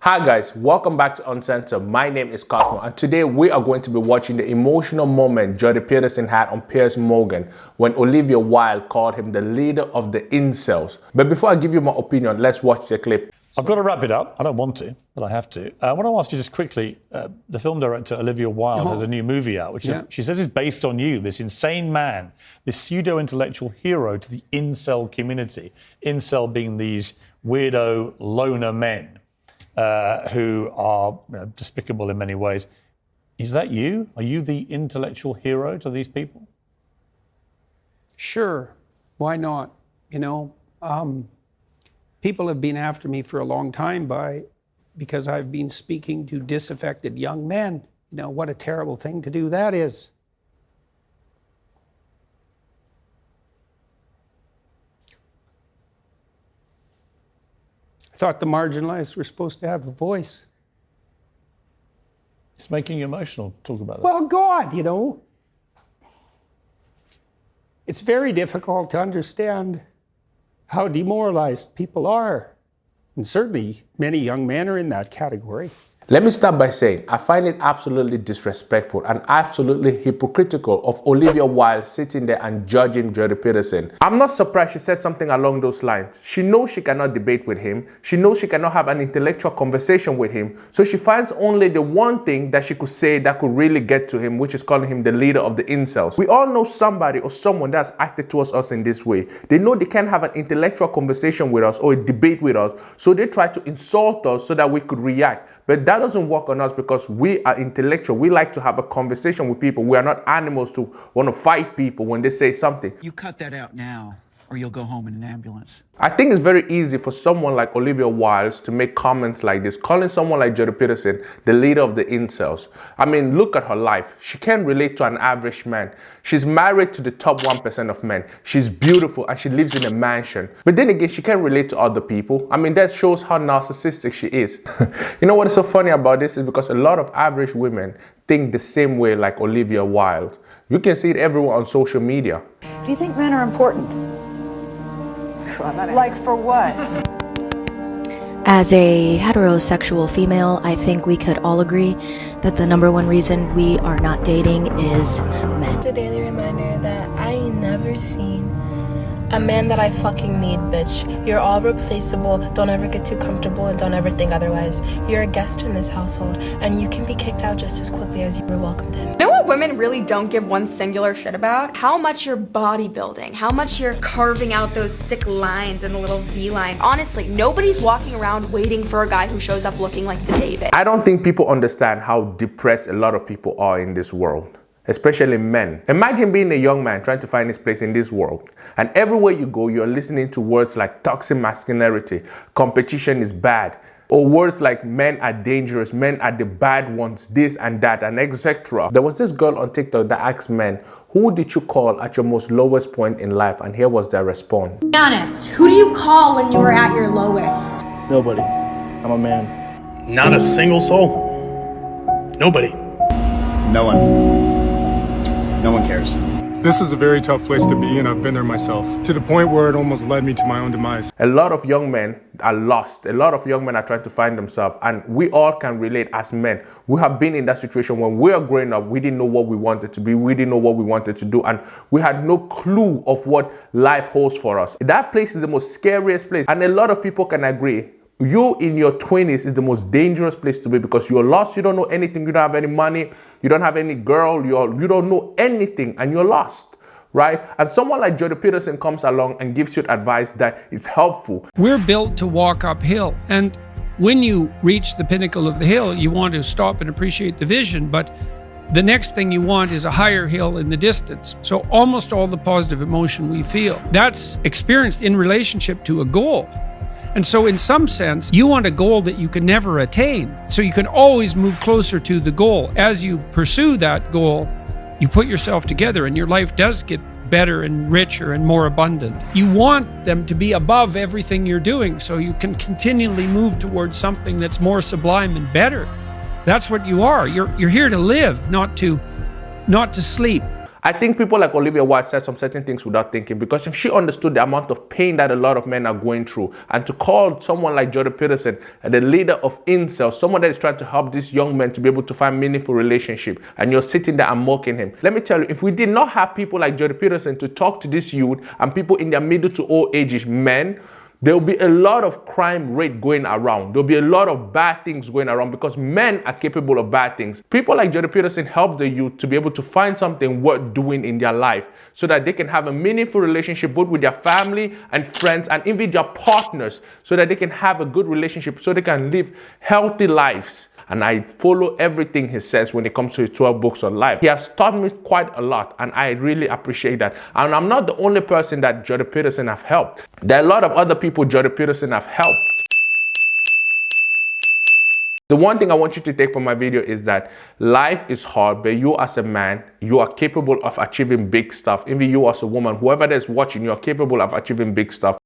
Hi guys, welcome back to Uncensored. My name is Cosmo and today we are going to be watching the emotional moment Jordan Peterson had on Piers Morgan when Olivia Wilde called him the leader of the Incels. But before I give you my opinion, let's watch the clip. I've got to wrap it up. I don't want to, but I have to. I want to ask you just quickly, the film director Olivia Wilde has a new movie out, which she says is based on you, this insane man, this pseudo-intellectual hero to the Incel community. Incel being these weirdo loner men who are despicable in many ways. Is that you? Are you the intellectual hero to these people? Sure. Why not? People have been after me for a long time because I've been speaking to disaffected young men. What a terrible thing to do that is. I thought the marginalised were supposed to have a voice. It's making you emotional. Talk about that. Well, God, it's very difficult to understand how demoralized people are. And certainly many young men are in that category. Let me start by saying I find it absolutely disrespectful and absolutely hypocritical of Olivia Wilde sitting there and judging Jordan Peterson. I'm not surprised she said something along those lines. She knows she cannot debate with him. She knows she cannot have an intellectual conversation with him. So she finds only the one thing that she could say that could really get to him, which is calling him the leader of the Incels. We all know somebody or someone that's acted towards us in this way. They know they can't have an intellectual conversation with us or a debate with us. So they try to insult us so that we could react. But that doesn't work on us because we are intellectual. We like to have a conversation with people. We are not animals to want to fight people when they say something. You cut that out now or you'll go home in an ambulance. I think it's very easy for someone like Olivia Wilde to make comments like this, calling someone like Jordan Peterson the leader of the Incels. I mean, look at her life. She can't relate to an average man. She's married to the top 1% of men. She's beautiful and she lives in a mansion. But then again, she can't relate to other people. I mean, that shows how narcissistic she is. You know what is so funny about this is because a lot of average women think the same way like Olivia Wilde. You can see it everywhere on social media. Do you think men are important? Like for what? As a heterosexual female, I think we could all agree that the number one reason we are not dating is men. It's a daily reminder that I ain't never seen a man that I fucking need, bitch. You're all replaceable. Don't ever get too comfortable and don't ever think otherwise. You're a guest in this household and you can be kicked out just as quickly as you were welcomed in. You know what women really don't give one singular shit about? How much you're bodybuilding, how much you're carving out those sick lines in the little V line. Honestly, nobody's walking around waiting for a guy who shows up looking like the David. I don't think people understand how depressed a lot of people are in this world. Especially men. Imagine being a young man trying to find his place in this world. And everywhere you go, you're listening to words like toxic masculinity, competition is bad, or words like men are dangerous, men are the bad ones, this and that, and etc. There was this girl on TikTok that asked men, who did you call at your most lowest point in life? And here was their response. Be honest, who do you call when you were at your lowest? Nobody. I'm a man. Not a single soul. Nobody. No one. No one cares. This is a very tough place to be, and I've been there myself, to the point where it almost led me to my own demise. A lot of young men are lost. A lot of young men are trying to find themselves, and we all can relate as men. We have been in that situation when we are growing up. We didn't know what we wanted to be. We didn't know what we wanted to do, and we had no clue of what life holds for us. That place is the most scariest place, and a lot of people can agree. You in your 20s is the most dangerous place to be because you're lost, you don't know anything, you don't have any money, you don't have any girl, you don't know anything and you're lost, right? And someone like Jordan Peterson comes along and gives you advice that is helpful. We're built to walk uphill. And when you reach the pinnacle of the hill, you want to stop and appreciate the vision, but the next thing you want is a higher hill in the distance. So almost all the positive emotion we feel, that's experienced in relationship to a goal. And so in some sense, you want a goal that you can never attain. So you can always move closer to the goal. As you pursue that goal, you put yourself together and your life does get better and richer and more abundant. You want them to be above everything you're doing so you can continually move towards something that's more sublime and better. That's what you are. You're here to live, not to sleep. I think people like Olivia Wilde said some certain things without thinking, because if she understood the amount of pain that a lot of men are going through, and to call someone like Jordan Peterson the leader of Incel, someone that is trying to help these young men to be able to find meaningful relationship, and you're sitting there and mocking him. Let me tell you, if we did not have people like Jordan Peterson to talk to this youth and people in their middle to old ages, men, there will be a lot of crime rate going around. There will be a lot of bad things going around, because men are capable of bad things. People like Jordan Peterson help the youth to be able to find something worth doing in their life, so that they can have a meaningful relationship both with their family and friends and even their partners, so that they can have a good relationship, so they can live healthy lives. And I follow everything he says when it comes to his 12 books on life. He has taught me quite a lot, and I really appreciate that. And I'm not the only person that Jordan Peterson have helped. There are a lot of other people Jordan Peterson have helped. The one thing I want you to take from my video is that life is hard, but you as a man, you are capable of achieving big stuff. Even you as a woman, whoever that is watching, you are capable of achieving big stuff.